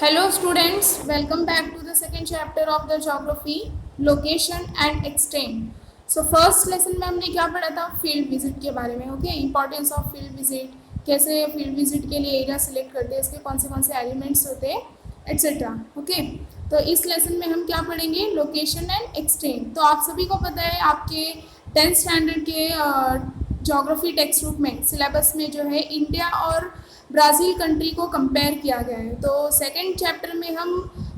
Hello students, welcome back to the second chapter of the geography, location and extent. So first lesson में हमने क्या पढ़ा था? Field visit के बारे में. Okay, importance of field visit, कैसे फील्ड विजिट के लिए एरिया सिलेक्ट करते हैं, इसके कौन से एलिमेंट्स होते हैं, एट्सेट्रा. ओके, तो इस लेसन में हम क्या पढ़ेंगे? Location and extent. तो आप सभी को पता है आपके 10th स्टैंडर्ड के ज्योग्राफी टेक्स्ट बुक में सिलेबस में जो है इंडिया और ब्राज़ील कंट्री को कंपेयर किया गया है. तो सेकंड चैप्टर में हम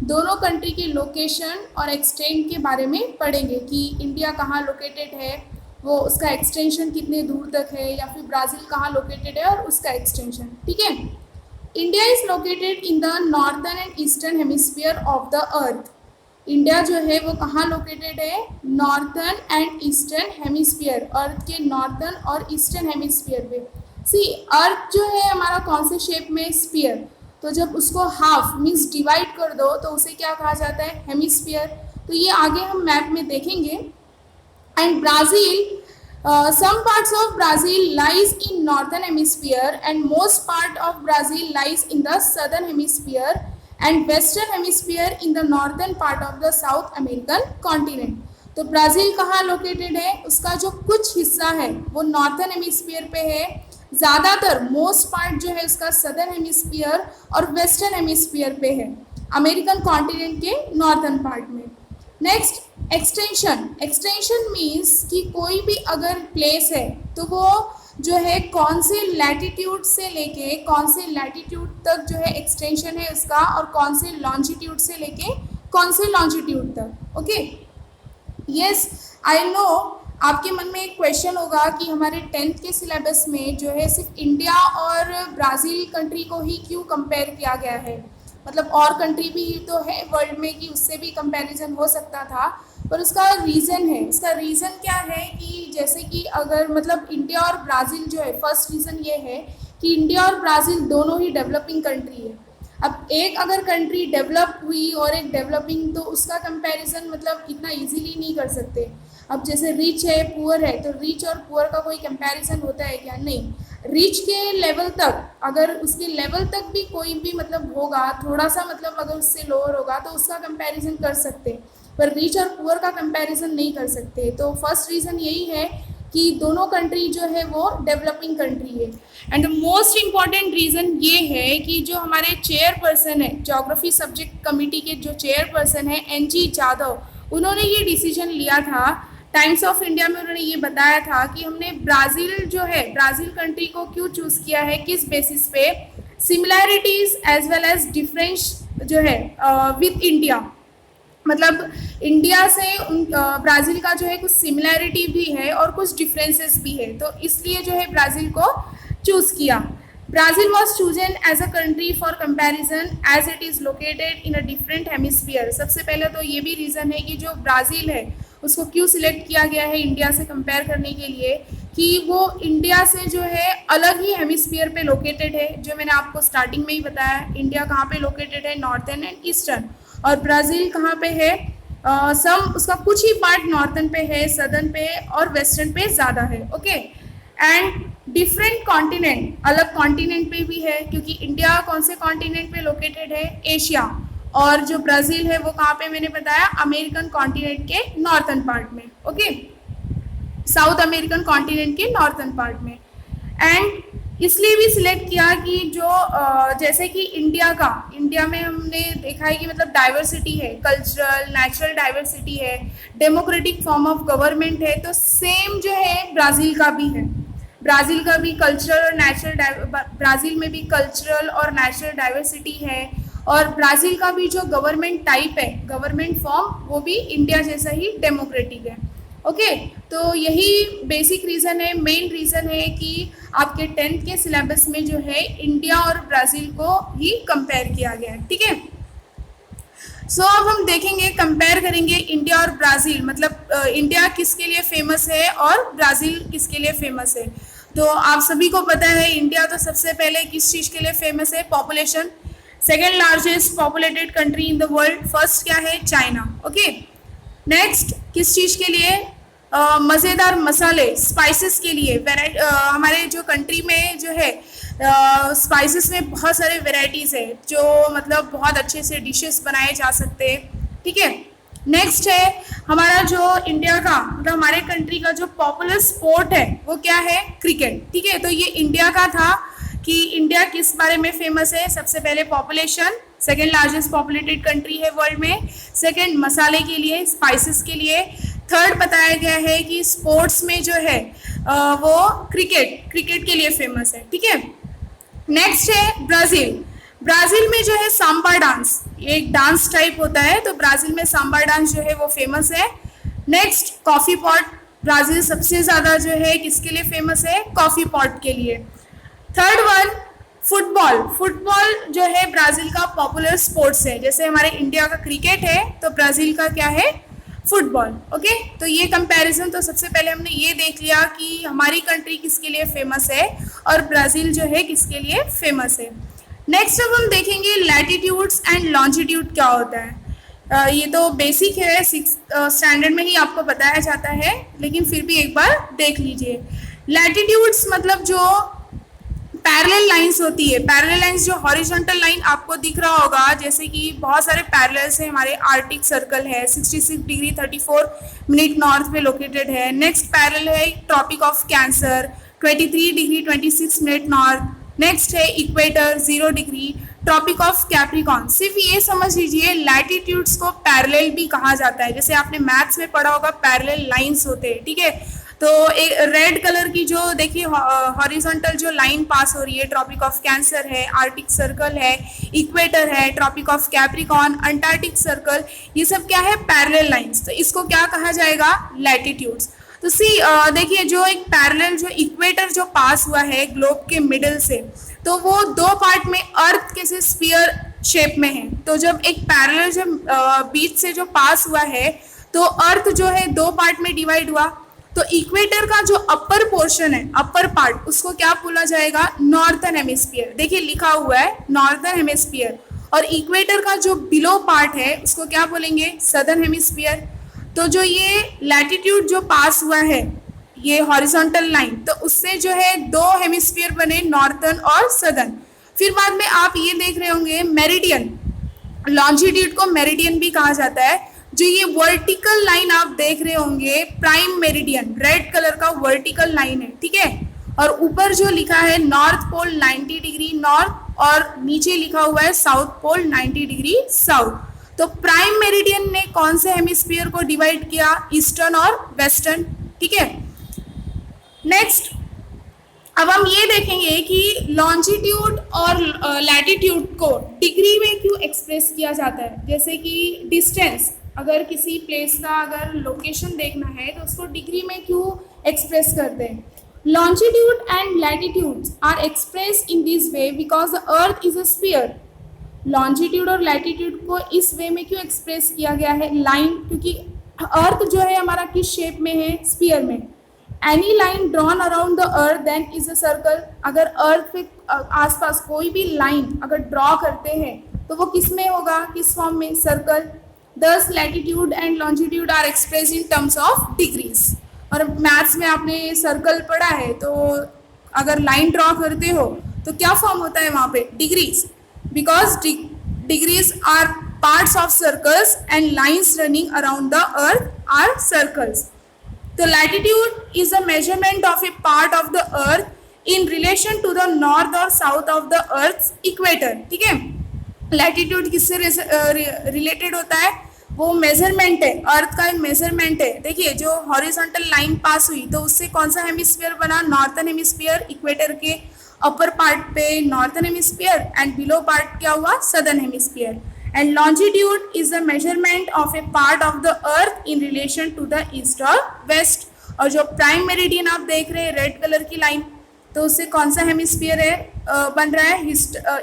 दोनों कंट्री के लोकेशन और एक्सटेंट के बारे में पढ़ेंगे कि इंडिया कहाँ लोकेटेड है, वो उसका एक्सटेंशन कितने दूर तक है, या फिर ब्राज़ील कहाँ लोकेटेड है और उसका एक्सटेंशन. ठीक है. India is located in the northern and eastern hemisphere of the earth. India जो है वो कहाँ लोकेटेड है? नॉर्थर्न एंड ईस्टर्न हेमिस्फीयर, अर्थ के नॉर्थर्न और ईस्टर्न हेमिस्फीयर पे. सी, अर्थ जो है हमारा कौन से शेप में? स्फीयर. तो जब उसको हाफ मीन्स डिवाइड कर दो तो उसे क्या कहा जाता है? हेमिस्फीयर. तो ये आगे हम मैप में देखेंगे. And Brazil, some parts of Brazil lies in northern hemisphere and most part of Brazil lies in the southern hemisphere and western hemisphere in the northern part of the South American continent. तो Brazil कहाँ located है? उसका जो कुछ हिस्सा है वो northern hemisphere पे है, ज़्यादातर मोस्ट पार्ट जो है उसका सदर्न हेमिस्फीयर और वेस्टर्न हेमिस्फीयर पे है, अमेरिकन कॉन्टिनेंट के नॉर्थर्न पार्ट में. Next, extension. एक्सटेंशन मीन्स कि कोई भी अगर प्लेस है तो वो जो है कौन से लैटिट्यूड से लेके कौन से लैटिट्यूड तक जो है एक्सटेंशन है उसका, और कौन से लॉन्जिट्यूड से लेके कौन से लॉन्जिट्यूड तक. ओके, यस आई नो आपके मन में एक क्वेश्चन होगा कि हमारे 10th के सिलेबस में जो है सिर्फ इंडिया और ब्राज़ील कंट्री को ही क्यों कंपेयर किया गया है. मतलब और कंट्री भी तो है वर्ल्ड में कि उससे भी कंपैरिजन हो सकता था, पर उसका रीज़न है. उसका रीज़न क्या है कि जैसे कि अगर मतलब इंडिया और ब्राज़ील जो है, फर्स्ट रीज़न ये है कि इंडिया और ब्राज़ील दोनों ही डेवलपिंग कंट्री है. अब एक अगर कंट्री डेवलप हुई और एक डेवलपिंग, तो उसका कंपैरिजन मतलब इतना इजीली नहीं कर सकते. अब जैसे रिच है पुअर है, तो रिच और पुअर का कोई कंपैरिजन होता है क्या? नहीं. रिच के लेवल तक, अगर उसके लेवल तक भी कोई भी मतलब होगा थोड़ा सा, मतलब अगर उससे लोअर होगा तो उसका कंपैरिजन कर सकते, पर रिच और पुअर का कंपैरिजन नहीं कर सकते. तो फर्स्ट रीज़न यही है कि दोनों कंट्री जो है वो डेवलपिंग कंट्री है. And the most important reason ये है कि जो हमारे चेयरपर्सन है ज्योग्राफी सब्जेक्ट कमेटी के, जो चेयरपर्सन है NG जाधव, उन्होंने ये डिसीजन लिया था. टाइम्स ऑफ इंडिया में उन्होंने ये बताया था कि हमने ब्राज़ील जो है, ब्राज़ील कंट्री को क्यों चूज़ किया है, किस बेसिस पे? Similarities as well as difference जो है विद इंडिया. मतलब इंडिया से ब्राज़ील का जो है कुछ सिमिलैरिटी भी है और कुछ डिफरेंसेस भी है, तो इसलिए जो है ब्राज़ील को चूज़ किया. Brazil was chosen as a country for comparison as it is located in a different hemisphere. सबसे पहले तो ये भी रीज़न है कि जो ब्राज़ील है उसको क्यों सिलेक्ट किया गया है इंडिया से कंपेयर करने के लिए, कि वो इंडिया से जो है अलग ही हेमिस्फीयर पे लोकेटेड है. जो मैंने आपको स्टार्टिंग में ही बताया, इंडिया कहाँ पे लोकेटेड है? Northern and eastern. और ब्राज़ील कहाँ पे है? उसका कुछ ही पार्ट नॉर्थर्न पे है, सदर्न पे और वेस्टर्न पे ज़्यादा है. ओके, एंड डिफरेंट कॉन्टिनेंट, अलग कॉन्टिनेंट पे भी है, क्योंकि इंडिया कौन से कॉन्टिनेंट पे लोकेटेड है? एशिया. और जो ब्राज़ील है वो कहाँ पे? मैंने बताया अमेरिकन कॉन्टिनेंट के नॉर्थर्न पार्ट में. ओके, साउथ अमेरिकन कॉन्टिनेंट के नॉर्थर्न पार्ट में. एंड इसलिए भी सिलेक्ट किया कि जो जैसे कि इंडिया में हमने देखा है कि मतलब डाइवर्सिटी है, कल्चरल नेचुरल डाइवर्सिटी है, डेमोक्रेटिक फॉर्म ऑफ गवर्नमेंट है, तो सेम जो है ब्राज़ील का भी है. ब्राज़ील का भी कल्चरल और नेचुरल, ब्राज़ील में भी कल्चरल और नेचुरल डाइवर्सिटी है. और ब्राज़ील का भी जो गवर्नमेंट टाइप है, गवर्नमेंट फॉर्म, वो भी इंडिया जैसा ही डेमोक्रेटिक है. ओके, तो यही बेसिक रीज़न है, मेन रीज़न है कि आपके 10th के सिलेबस में जो है इंडिया और ब्राज़ील को ही कंपेयर किया गया है. ठीक है. सो अब हम देखेंगे, कंपेयर करेंगे इंडिया और ब्राज़ील. मतलब इंडिया किसके लिए फेमस है और ब्राज़ील किसके लिए फेमस है. तो आप सभी को पता है इंडिया तो सबसे पहले किस चीज़ के लिए फेमस है? Population. Second largest populated country in the world. First क्या है? चाइना. ओके, नेक्स्ट किस चीज़ के लिए? मज़ेदार मसाले, स्पाइसेस के लिए. हमारे जो कंट्री में जो है स्पाइसेस में बहुत सारे वेराइटीज़ है जो मतलब बहुत अच्छे से डिशेस बनाए जा सकते हैं, ठीक है। नेक्स्ट है हमारा जो इंडिया का मतलब हमारे कंट्री का जो पॉपुलर स्पोर्ट है वो क्या है, क्रिकेट, ठीक है। तो ये इंडिया का था कि इंडिया किस बारे में फेमस है। सबसे पहले population, second largest populated country है वर्ल्ड में, सेकेंड मसाले के लिए, स्पाइसेस के लिए, थर्ड बताया गया है कि स्पोर्ट्स में जो है वो क्रिकेट के लिए फेमस है, ठीक है। नेक्स्ट है ब्राज़ील। ब्राज़ील में जो है सांबा डांस, ये एक डांस टाइप होता है, तो ब्राज़ील में सांबा डांस जो है वो फेमस है। नेक्स्ट कॉफ़ी पॉट, ब्राज़ील सबसे ज़्यादा जो है किसके लिए फेमस है, कॉफ़ी पॉट के लिए। Third one football. फुटबॉल जो है ब्राज़ील का पॉपुलर स्पोर्ट्स है, जैसे हमारे इंडिया का क्रिकेट है तो ब्राज़ील का क्या है, फुटबॉल, ओके। तो ये कंपैरिजन, तो सबसे पहले हमने ये देख लिया कि हमारी कंट्री किसके लिए फेमस है और ब्राज़ील जो है किसके लिए फेमस है। नेक्स्ट अब हम देखेंगे लैटिट्यूड्स एंड लॉन्जिट्यूड क्या होता है। ये तो बेसिक है, 6th स्टैंडर्ड में ही आपको बताया जाता है, लेकिन फिर भी एक बार देख लीजिए। लैटिट्यूड्स मतलब जो पैरेलल लाइंस होती है, पैरेलल लाइंस जो हॉरिजॉन्टल लाइन आपको दिख रहा होगा, जैसे कि बहुत सारे पैरेलल्स हैं, हमारे आर्टिक सर्कल है 66 डिग्री 34 मिनट नॉर्थ पे लोकेटेड है। नेक्स्ट पैरेलल है tropic of Cancer 23 degree 26 minute north. Next है equator 0 degree, Tropic of Capricorn. सिर्फ ये समझ लीजिए लैटिट्यूड्स को पैरेलल भी कहा जाता है, जैसे आपने मैथ्स में पढ़ा होगा पैरेलल लाइंस होते हैं, ठीक है। तो एक रेड कलर की जो देखिए हॉरिजॉन्टल जो लाइन पास हो रही है, ट्रॉपिक ऑफ कैंसर है, आर्टिक सर्कल है, इक्वेटर है, tropic of capricorn, antarctic circle, ये सब क्या है, पैरेलल लाइंस। तो इसको क्या कहा जाएगा, लैटिट्यूड्स। तो देखिए जो एक पैरेलल जो इक्वेटर जो पास हुआ है ग्लोब के मिडल से, तो वो दो पार्ट में अर्थ के से स्फीयर शेप में है। तो जब एक पैरेलल जब बीच से जो पास हुआ है तो अर्थ जो है दो पार्ट में डिवाइड हुआ, तो इक्वेटर का जो अपर पोर्शन है, अपर पार्ट, उसको क्या बोला जाएगा, नॉर्थर्न हेमिस्फीयर। देखिए लिखा हुआ है नॉर्थर्न हेमिस्फीयर, और इक्वेटर का जो बिलो पार्ट है उसको क्या बोलेंगे, सदर्न हेमिस्फीयर। तो जो ये लैटिट्यूड जो पास हुआ है ये हॉरिजॉन्टल लाइन, तो उससे जो है दो हेमिस्फीयर बने, नॉर्थर्न और सदर्न। फिर बाद में आप ये देख रहे होंगे मेरिडियन, लॉन्जिट्यूड को मेरिडियन भी कहा जाता है। जो ये वर्टिकल लाइन आप देख रहे होंगे प्राइम मेरिडियन, रेड कलर का वर्टिकल लाइन है, ठीक है। और ऊपर जो लिखा है नॉर्थ पोल 90 डिग्री नॉर्थ, और नीचे लिखा हुआ है साउथ पोल 90 डिग्री साउथ। तो प्राइम मेरिडियन ने कौन से हेमिस्फीयर को डिवाइड किया, ईस्टर्न और वेस्टर्न, ठीक है। नेक्स्ट अब हम ये देखेंगे कि लॉन्जिट्यूड और लैटिट्यूड को डिग्री में क्यों एक्सप्रेस किया जाता है। जैसे कि डिस्टेंस, अगर किसी प्लेस का अगर लोकेशन देखना है तो उसको डिग्री में क्यों एक्सप्रेस करते हैं। Longitude and latitude are express in this way because the earth is a sphere. Longitude और लैटिट्यूड को इस वे में क्यों एक्सप्रेस किया गया है, लाइन, क्योंकि अर्थ जो है हमारा किस शेप में है, स्फीयर में। Any line drawn around the earth then is a circle. अगर अर्थ पे आसपास कोई भी लाइन अगर ड्रॉ करते हैं तो वो किस में होगा, किस फॉर्म में, circle. Thus latitude and longitude are express in terms of degrees. और मैथ्स में आपने सर्कल पढ़ा है, तो अगर लाइन ड्रॉ करते हो तो क्या फॉर्म होता है वहाँ पे, degrees, because degrees are parts of circles and lines running around the earth are circles. तो latitude is a measurement of a part of the earth in relation to the north और south of the earth equator, ठीक है। Latitude किससे related होता है, वो measurement है, अर्थ का एक मेजरमेंट है। देखिए जो हॉरिजॉन्टल लाइन पास हुई तो उससे कौन सा हेमिस्फीयर बना, नॉर्थर्न हेमिस्फीयर, इक्वेटर के अपर पार्ट पे northern hemisphere and below part क्या हुआ, southern hemisphere. And longitude is the measurement of a part of the earth in relation to the east और वेस्ट। और जो प्राइम मेरिडियन आप देख रहे हैं रेड कलर की लाइन, तो उससे कौन सा हेमिस्फीयर है बन रहा है,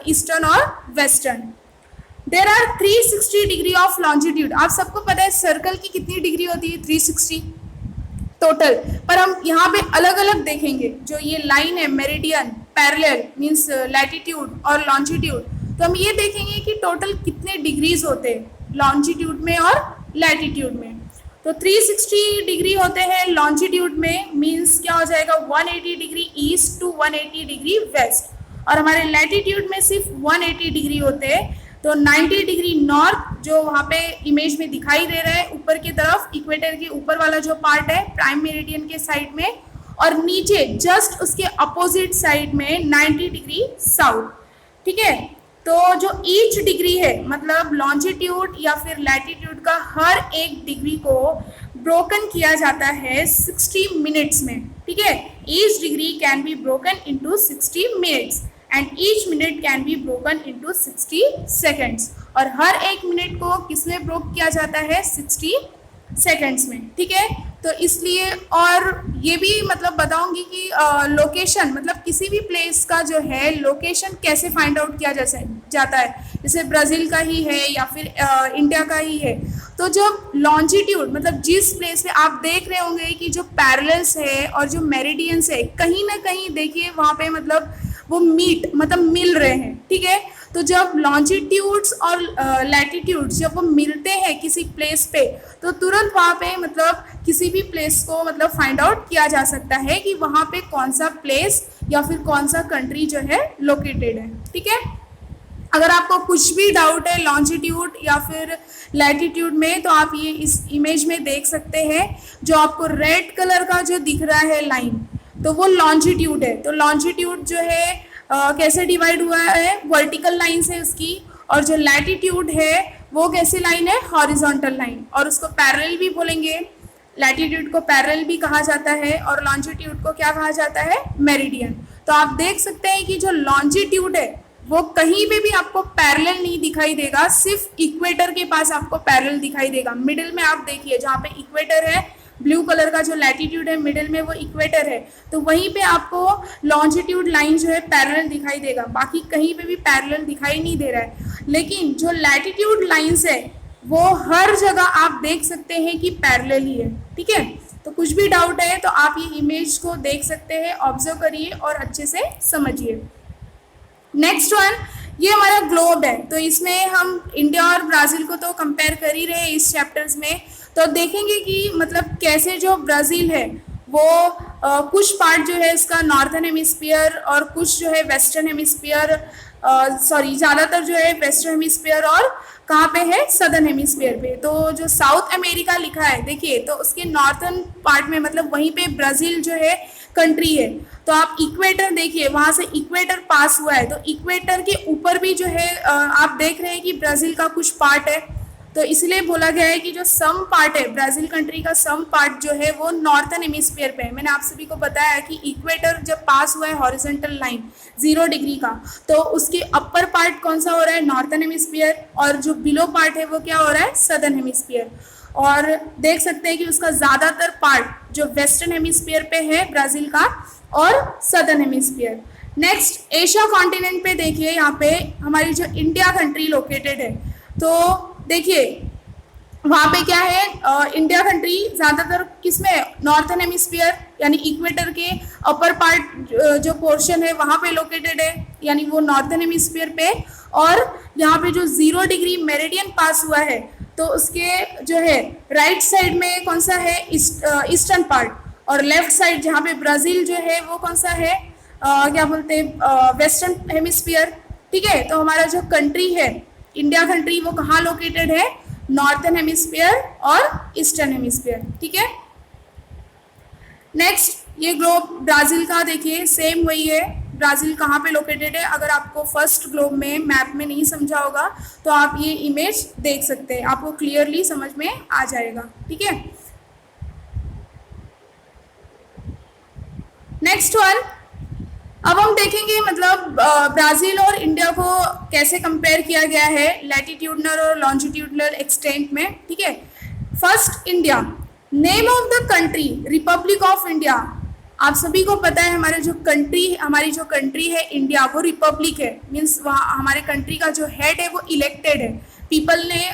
ईस्टर्न और western. There are 360 degree of longitude. आप सबको पता है सर्कल की कितनी डिग्री होती है, 360 टोटल, पर हम यहाँ पे अलग अलग देखेंगे। जो ये लाइन है मेरिडियन, पैरेलल मीन्स लैटिट्यूड और लॉन्जिट्यूड, तो हम ये देखेंगे कि टोटल कितने डिग्रीज होते हैं लॉन्जिट्यूड में और लैटिट्यूड में। तो 360 डिग्री होते हैं लॉन्जिट्यूड में, मीन्स क्या हो जाएगा 180 degree east to 180 degree west. और हमारे लैटिट्यूड में सिर्फ 180 डिग्री होते हैं। तो 90 डिग्री नॉर्थ जो वहाँ पे इमेज में दिखाई दे रहा है ऊपर की तरफ, इक्वेटर के ऊपर वाला जो पार्ट है प्राइम मेरिडियन के साइड में, और नीचे जस्ट उसके अपोजिट साइड में 90 डिग्री साउथ। ठीक है, तो जो ईच डिग्री है मतलब लॉन्जिट्यूड या फिर लैटिट्यूड का हर एक डिग्री को ब्रोकन किया जाता है 60 मिनट्स में। ठीक है, each degree can be broken into 60 minutes and each minute can be broken into 60 seconds. और हर एक मिनट को किसमें ब्रोक किया जाता है? 60 सेकेंड्स में। ठीक है, तो इसलिए और ये भी मतलब बताऊंगी कि लोकेशन मतलब किसी भी प्लेस का जो है लोकेशन कैसे फाइंड आउट किया जाता है। जैसे ब्राज़ील का ही है या फिर इंडिया का ही है, तो जब लॉन्जिट्यूड मतलब जिस प्लेस पे आप देख रहे होंगे कि जो पैरेलल्स है और जो मेरिडियंस है कहीं ना कहीं देखिए वहाँ पे मतलब वो मिल रहे हैं। ठीक है, तो जब लॉन्जिट्यूड्स और लैटिट्यूड्स जब वो मिलते हैं किसी प्लेस पे तो तुरंत वहाँ पे मतलब किसी भी प्लेस को मतलब फाइंड आउट किया जा सकता है कि वहाँ पे कौन सा प्लेस या फिर कौन सा कंट्री जो है लोकेटेड है। ठीक है, अगर आपको कुछ भी डाउट है लॉन्जिट्यूड या फिर लैटिट्यूड में तो आप ये इस इमेज में देख सकते हैं। जो आपको रेड कलर का जो दिख रहा है लाइन तो वो लॉन्जिट्यूड है। तो लॉन्जिट्यूड जो है कैसे डिवाइड हुआ है? वर्टिकल लाइन से उसकी। और जो लैटिट्यूड है वो कैसे लाइन है? Horizontal line. और उसको पैरेलल भी बोलेंगे, लैटिट्यूड को पैरेलल भी कहा जाता है और लॉन्जिट्यूड को क्या कहा जाता है? मेरिडियन। तो आप देख सकते हैं कि जो लॉन्जिट्यूड है वो कहीं पे भी आपको पैरेलल नहीं दिखाई देगा, सिर्फ इक्वेटर के पास आपको पैरेलल दिखाई देगा। मिडिल में आप देखिए जहाँ पे इक्वेटर है, ब्लू कलर का जो लैटिट्यूड है मिडिल में वो इक्वेटर है, तो वहीं पे आपको लॉन्जिट्यूड लाइन जो है पैरेलल दिखाई देगा, बाकी कहीं पे भी पैरेलल दिखाई नहीं दे रहा है। लेकिन जो लैटिट्यूड लाइंस है वो हर जगह आप देख सकते हैं कि पैरेलल ही है। ठीक है, तो कुछ भी डाउट है तो आप ये इमेज को देख सकते हैं, ऑब्जर्व करिए और अच्छे से समझिए। नेक्स्ट वन, ये हमारा ग्लोब है, तो इसमें हम इंडिया और ब्राज़ील को तो कंपेयर कर ही रहे हैं इस चैप्टर्स में। तो देखेंगे कि मतलब कैसे जो ब्राज़ील है वो कुछ पार्ट जो है इसका नॉर्थन हेमिस्फीयर और कुछ जो है वेस्टर्न हेमिस्फीयर, ज़्यादातर जो है वेस्टर्न हेमिस्फीयर और कहाँ पे है? सदर्न हेमिस्फीयर पे। तो जो साउथ अमेरिका लिखा है देखिए, तो उसके नॉर्थन पार्ट में मतलब वहीं पे ब्राज़ील जो है कंट्री है। तो आप इक्वेटर देखिए, वहाँ से इक्वेटर पास हुआ है, तो इक्वेटर के ऊपर भी जो है आप देख रहे हैं कि ब्राज़ील का कुछ पार्ट है। तो इसलिए बोला गया है कि जो सम पार्ट है ब्राज़ील कंट्री का, सम पार्ट जो है वो नॉर्थन हेमिस्फीयर पे है। मैंने आप सभी को बताया कि इक्वेटर जब पास हुआ है हॉरिजॉन्टल लाइन 0 डिग्री का, तो उसके अपर पार्ट कौन सा हो रहा है? नॉर्थन हेमिस्फीयर, और जो बिलो पार्ट है वो क्या हो रहा है? Southern hemisphere. और देख सकते हैं कि उसका ज़्यादातर पार्ट जो वेस्टर्न हेमिस्फीयर पे है ब्राज़ील का और southern hemisphere. Next, Asia continent पे देखिए, यहाँ पे हमारी जो इंडिया कंट्री लोकेटेड है। तो देखिए वहाँ पे क्या है? इंडिया कंट्री ज़्यादातर किस में? नॉर्थन हेमिस्फीयर यानी इक्वेटर के अपर पार्ट जो पोर्शन है वहाँ पे लोकेटेड है, यानी वो नॉर्थन हेमिस्फीयर पे। और यहाँ पे जो 0 डिग्री मेरिडियन पास हुआ है तो उसके जो है राइट साइड में कौन सा है? ईस्टर्न पार्ट, और लेफ्ट साइड जहाँ पे ब्राज़ील जो है वो कौन सा है? क्या बोलते हैं? Western hemisphere. ठीक है, तो हमारा जो कंट्री है इंडिया कंट्री वो कहाँ लोकेटेड है? नॉर्थन हेमिस्फीयर और ईस्टर्न हेमिस्फीयर। ठीक है, नेक्स्ट, ये ग्लोब ब्राज़ील का देखिए सेम वही है। ब्राज़ील कहाँ पे लोकेटेड है? अगर आपको फर्स्ट ग्लोब में मैप में नहीं समझा होगा तो आप ये इमेज देख सकते हैं, आपको क्लियरली समझ में आ जाएगा। ठीक है, नेक्स्ट वन, अब हम देखेंगे मतलब ब्राज़ील और इंडिया को कैसे कंपेयर किया गया है लैटिट्यूडनल और लॉन्जिट्यूडनल एक्सटेंट में। ठीक है, first India, name of the country Republic of India. आप सभी को पता है हमारी जो कंट्री है इंडिया वो रिपब्लिक है, मीन्स वहाँ हमारे कंट्री का जो हेड है वो इलेक्टेड है, पीपल ने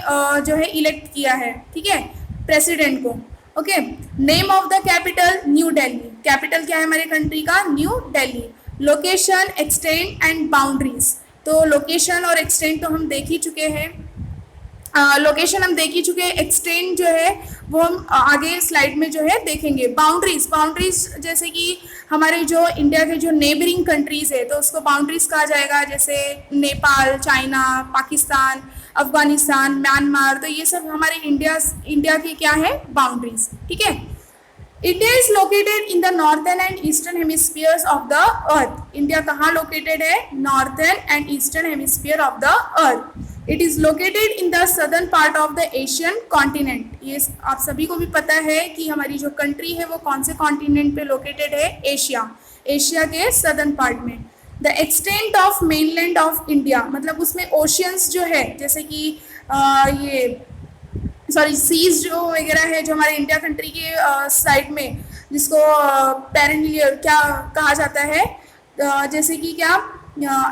जो है इलेक्ट किया है। ठीक है, प्रेसिडेंट को। Okay, name of the capital new Delhi, capital क्या है हमारे कंट्री का? New Delhi. Location, extent and boundaries, तो लोकेशन और एक्सटेंट तो हम देख ही चुके हैं। लोकेशन हम देख ही चुके हैं, एक्सटेंड जो है वो हम आगे स्लाइड में जो है देखेंगे। बाउंड्रीज, बाउंड्रीज जैसे कि हमारे जो इंडिया के जो नेबरिंग कंट्रीज है तो उसको बाउंड्रीज कहा जाएगा, जैसे नेपाल, चाइना, पाकिस्तान, अफगानिस्तान, म्यांमार, तो ये सब हमारे इंडिया की क्या है, बाउंड्रीज। ठीक है। India is located in the northern and eastern hemispheres of the earth. India कहाँ लोकेटेड है, northern and eastern hemisphere of the earth. It is located in the southern part of the Asian continent. ये आप सभी को भी पता है कि हमारी जो कंट्री है वो कौन से कॉन्टिनेंट पे लोकेटेड है, एशिया, एशिया के सदर्न पार्ट में। The extent of mainland of India, मतलब उसमें ओशियंस जो है, जैसे कि ये सीज जो वगैरह है जो हमारे इंडिया कंट्री के साइड में, जिसको पेरिनियर क्या कहा जाता है, जैसे कि क्या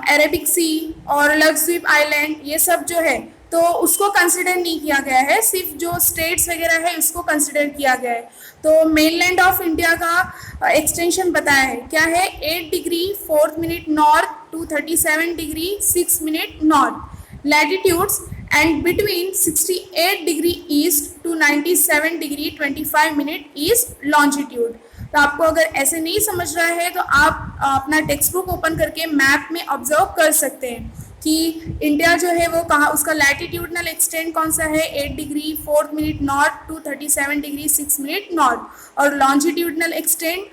अरेबिक सी और लक्षद्वीप आइलैंड, ये सब जो है तो उसको कंसिडर नहीं किया गया है, सिर्फ जो स्टेट्स वगैरह है उसको कंसिडर किया गया है। तो मेनलैंड ऑफ इंडिया का एक्सटेंशन बताया है, क्या है, 8 degree 4 minute north to 37 degree 6 minute north latitudes, and between 68 degree east to 97 degree 25 minute east longitude। तो आपको अगर ऐसे नहीं समझ रहा है तो आप अपना टेक्स्ट बुक ओपन करके मैप में ऑब्जर्व कर सकते हैं कि इंडिया जो है वो कहाँ, उसका लैटिट्यूडनल एक्सटेंड कौन सा है, 8 degree 4 minute north to 37 degree 6 minute north, और longitudinal extend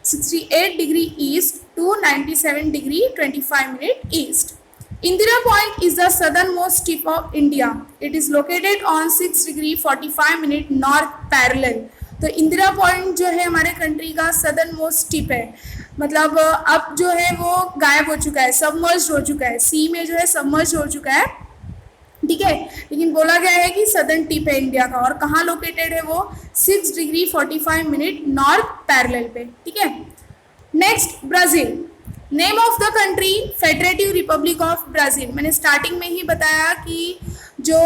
68 degree east to 97 degree 25 minute east. Indira Point is the southernmost tip of India. It is located on 6 degree 45 minute north parallel। तो Indira point जो है हमारे country का southern most tip है, मतलब अब जो है वो गायब हो चुका है, सबमर्ज हो चुका है, सी में जो है सबमर्ज हो चुका है। ठीक है, लेकिन बोला गया है कि सदर्न टिप है इंडिया का, और कहाँ लोकेटेड है वो, 6 डिग्री 45 मिनट नॉर्थ पैरेलल पे। ठीक है। Next, Brazil. Name of the country, federative republic of Brazil. मैंने स्टार्टिंग में ही बताया कि जो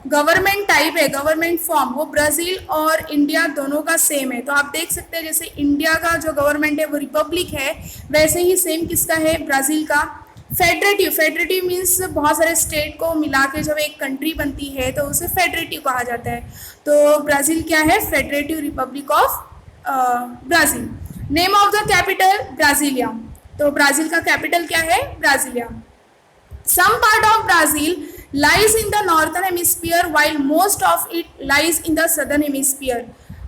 गवर्नमेंट टाइप है, गवर्नमेंट फॉर्म, वो ब्राज़ील और इंडिया दोनों का सेम है। तो आप देख सकते हैं जैसे इंडिया का जो गवर्नमेंट है वो रिपब्लिक है, वैसे ही सेम किसका है, ब्राज़ील का। फेडरेटिव, फेडरेटिव मीन्स बहुत सारे स्टेट को मिला के जब एक कंट्री बनती है तो उसे फेडरेटिव कहा जाता है। तो ब्राज़ील क्या है, federative republic of Brazil. Name of the capital, Brasilia. तो ब्राज़ील का कैपिटल क्या है, Brasilia. Some part of Brazil lies in the northern hemisphere while most of it lies in the southern hemisphere.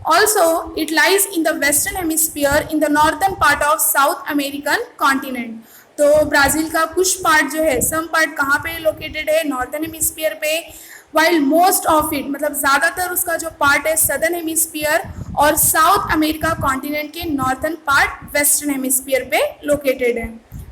Also, it lies in the western hemisphere in the northern part of South American continent. तो Brazil का कुछ part जो है, some part कहाँ पे located है, northern hemisphere पे, while most of it मतलब ज़्यादातर उसका जो पार्ट है सदर्न हेमिस्फीयर और साउथ अमेरिका कॉन्टिनेंट के नॉर्थन पार्ट वेस्टर्न हेमिस्फीयर पे लोकेटेड है।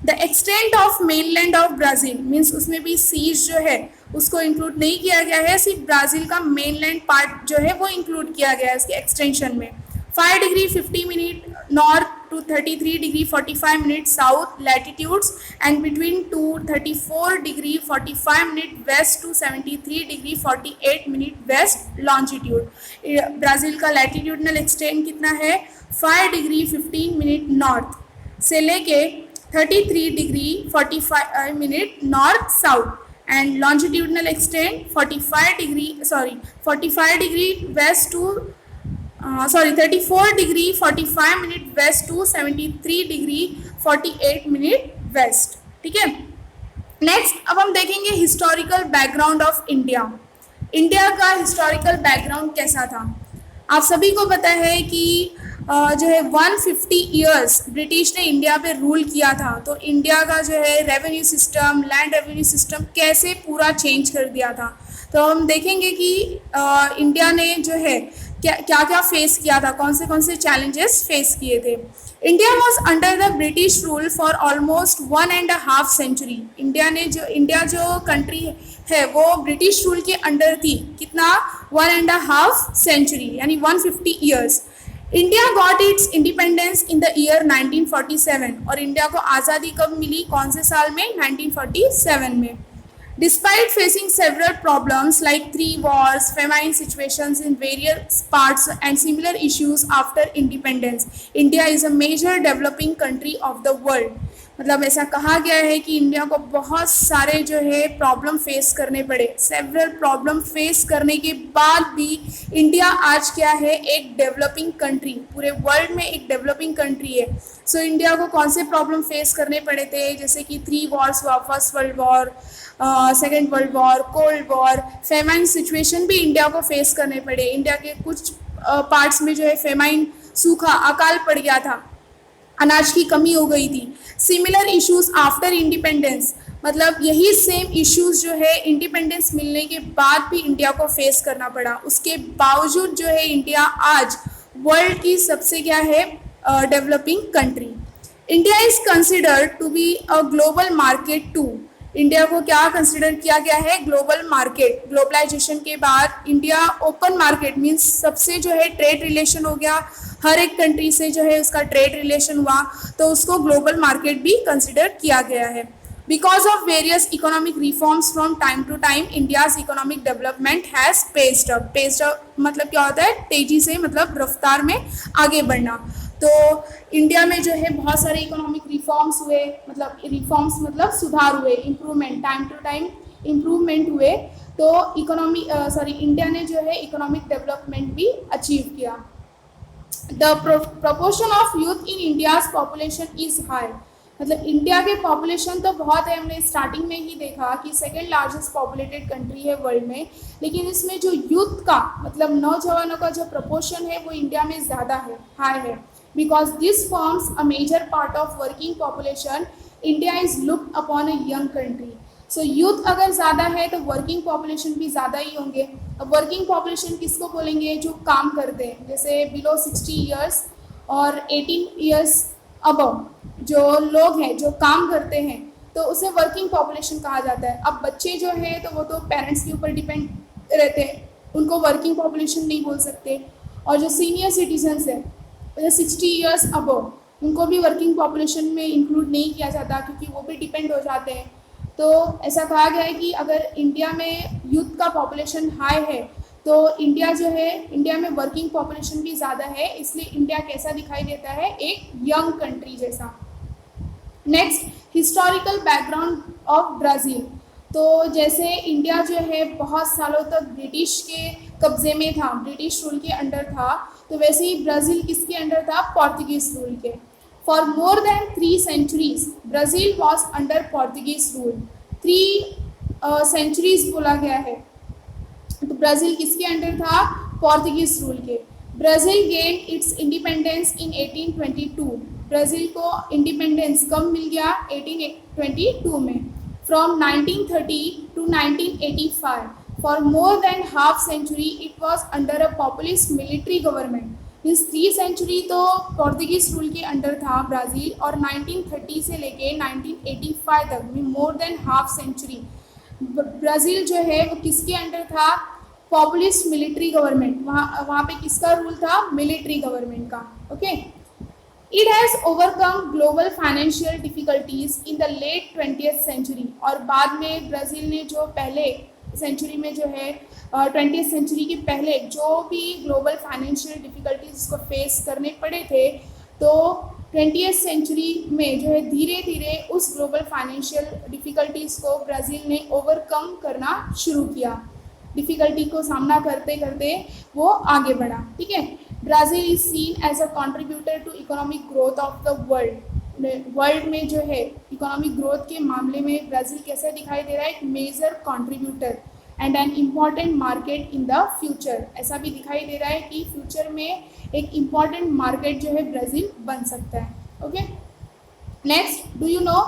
The extent of mainland of Brazil means उसमें भी सीज जो है उसको इंक्लूड नहीं किया गया है, सिर्फ ब्राज़ील का मेनलैंड पार्ट जो है वो इंक्लूड किया गया है इसके एक्सटेंशन में। 5 degree 50 minute north to 33 degree 45 minute south latitudes and between to 34 degree 45 minute west to 73 degree 48 minute west longitude. Brazil का लैटिट्यूडनल एक्सटेंड कितना है, 5 डिग्री 15 मिनट नॉर्थ से लेके 33 degree 45 minute north south, and longitudinal extent 45 degree west to 34 degree 45 minute west to 73 degree 48 minute west। ठीक है। Next अब हम देखेंगे historical background of India. India का हिस्टोरिकल बैकग्राउंड कैसा था। आप सभी को पता है कि जो है 150 ईयर्स ब्रिटिश ने इंडिया पे रूल किया था, तो इंडिया का जो है revenue system, land revenue system कैसे पूरा चेंज कर दिया था। तो हम देखेंगे कि इंडिया ने जो है क्या क्या फेस किया था, कौन से चैलेंजेस फेस किए थे। India was under the British rule for almost 1.5 century. India जो कंट्री है वो ब्रिटिश रूल के अंडर थी, कितना, 1.5 सेंचुरी यानी 150 years. India got its independence in the year 1947 और इंडिया को आज़ादी कब मिली, कौन से साल में, 1947 में। Despite facing several problems like 3 wars, famine situations in various parts and similar issues after independence, India is a major developing country of the world. मतलब ऐसा कहा गया है कि इंडिया को बहुत सारे जो है प्रॉब्लम फेस करने पड़े, सेवरल प्रॉब्लम फेस करने के बाद भी इंडिया आज क्या है, एक डेवलपिंग कंट्री, पूरे वर्ल्ड में एक डेवलपिंग कंट्री है। सो इंडिया को कौन से प्रॉब्लम फेस करने पड़े थे, जैसे कि 3 वॉर्स हुआ, first world war, second world war, cold war, famine situation भी इंडिया को फेस करने पड़े। इंडिया के कुछ पार्ट्स में जो है फेमाइन, सूखा, अकाल पड़ गया था, अनाज की कमी हो गई थी। सिमिलर इश्यूज आफ्टर इंडिपेंडेंस, मतलब यही सेम इश्यूज जो है इंडिपेंडेंस मिलने के बाद भी इंडिया को फेस करना पड़ा। उसके बावजूद जो है इंडिया आज वर्ल्ड की सबसे क्या है, developing country. India is considered to be a global market too. India को क्या कंसिडर किया गया है, ग्लोबल मार्केट। ग्लोबलाइजेशन के बाद इंडिया ओपन मार्केट मीन्स सबसे जो है ट्रेड रिलेशन हो गया, हर एक कंट्री से जो है उसका ट्रेड रिलेशन हुआ, तो उसको ग्लोबल मार्केट भी कंसिडर किया गया है। Because of various economic reforms from time to time, India's economic development has paced up. Paced up मतलब क्या होता है, तेजी से, मतलब रफ्तार में आगे बढ़ना। तो इंडिया में जो है बहुत सारे इकोनॉमिक रिफॉर्म्स हुए, मतलब रिफॉर्म्स मतलब सुधार हुए, improvement, time to time improvement हुए। तो इंडिया ने जो है इकोनॉमिक डेवलपमेंट भी अचीव किया। The proportion of youth in India's population is high, मतलब इंडिया के पॉपुलेशन तो बहुत है, हमने स्टार्टिंग में ही देखा कि सेकेंड लार्जेस्ट पॉपुलेटेड कंट्री है वर्ल्ड में, लेकिन इसमें जो यूथ का, मतलब नौजवानों का जो प्रपोर्शन है वो इंडिया में ज़्यादा है, हाई है। Because this forms a major part of working population, India is looked upon a young country. So youth अगर ज़्यादा है तो वर्किंग पॉपुलेशन भी ज़्यादा ही होंगे। अब वर्किंग पॉपुलेशन किसको बोलेंगे, जो काम करते हैं, जैसे बिलो 60 ईयर्स और 18 ईयर्स अबव जो लोग हैं जो काम करते हैं, तो उसे वर्किंग पॉपुलेशन कहा जाता है। अब बच्चे जो हैं तो वो तो पेरेंट्स के ऊपर डिपेंड रहते हैं, उनको वर्किंग पॉपुलेशन नहीं बोल सकते। और जो सीनियर सिटीजन्स हैं, 60 ईयर्स अबव, उनको भी वर्किंग पॉपुलेशन में इंक्लूड नहीं किया जाता, क्योंकि वो भी डिपेंड हो जाते हैं। तो ऐसा कहा गया है कि अगर इंडिया में यूथ का पॉपुलेशन हाई है तो इंडिया जो है, इंडिया में वर्किंग पॉपुलेशन भी ज़्यादा है, इसलिए इंडिया कैसा दिखाई देता है, एक यंग कंट्री जैसा। Next, historical background of Brazil. तो जैसे इंडिया जो है बहुत सालों तक ब्रिटिश के कब्जे में था, ब्रिटिश रूल के अंडर था, तो वैसे ही ब्राज़ील किसके अंडर था, पोर्तुगीज़ रूल के। For more then 3 centuries Brazil was under Portuguese rule. 3 centuries बोला गया है, तो ब्राज़ील किसके अंडर था, पोर्तुगीज़ रूल के। Brazil gain its independence in 1822। Brazil को इंडिपेंडेंस कब मिल गया, 1822 में। From 1930 to 1985 for more than half century it was under a populist military government. Means 3 century तो पोर्तुगीज़ रूल के अंडर था ब्राज़ील, और 1930 से लेके 1985 तक में more than half century Brazil जो है वो किसके अंडर था, पॉपुलिस्ट मिलिट्री गवर्नमेंट। वहाँ पे किसका रूल था, मिलिट्री गवर्नमेंट का। Okay, it has overcome global financial difficulties in the late 20th century. और बाद में ब्राज़ील ने जो पहले सेंचुरी में जो है 20th सेंचुरी के पहले जो भी ग्लोबल फाइनेंशियल डिफ़िकल्टीज को फेस करने पड़े थे, तो 20th सेंचुरी में जो है धीरे धीरे उस ग्लोबल फाइनेंशियल डिफ़िकल्टीज़ को ब्राज़ील ने ओवरकम करना शुरू किया। डिफ़िकल्टी को सामना करते करते वो आगे बढ़ा। ठीक है, Brazil is seen as a contributor to economic growth of the world. World में जो है इकोनॉमिक ग्रोथ के मामले में ब्राज़ील कैसे दिखाई दे रहा है, एक major contributor and an important market in the future. ऐसा भी दिखाई दे रहा है कि फ्यूचर में एक इम्पॉर्टेंट मार्केट जो है ब्राज़ील बन सकता है। Okay, next, do you know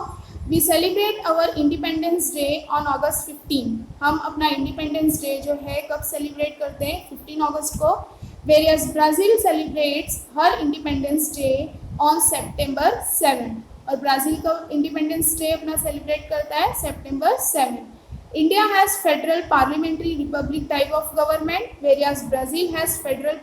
we celebrate our independence day on August 15। हम अपना इंडिपेंडेंस डे जो है कब सेलिब्रेट करते हैं, 15 अगस्त को। Various Brazil celebrates her independence day on September 7। और ब्राज़ील का इंडिपेंडेंस डे अपना सेलिब्रेट करता है September 7। India has federal parliamentary Republic type of government, various Brazil has federal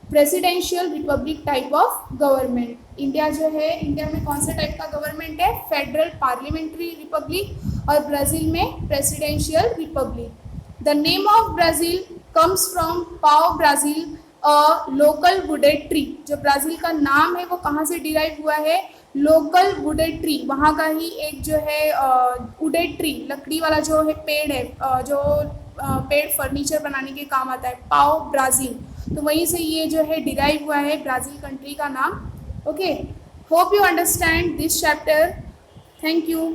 presidential Republic type of government. India जो है, India में कौन सा टाइप का गवर्नमेंट है, फेडरल पार्लियामेंट्री रिपब्लिक, और ब्राज़ील में presidential republic. The name of Brazil comes from pau brasil a local wooded tree. जो ब्राज़ील का नाम है वो कहाँ से डिराइव हुआ है, लोकल वुडेड ट्री, वहाँ का ही एक जो है वुडेड ट्री, लकड़ी वाला जो है पेड़ है, जो पेड़ फर्नीचर बनाने के काम आता है, पाओ ब्राज़ील, तो वहीं से ये जो है डिराइव हुआ है ब्राज़ील कंट्री का नाम। Okay, hope you understand this chapter. Thank you.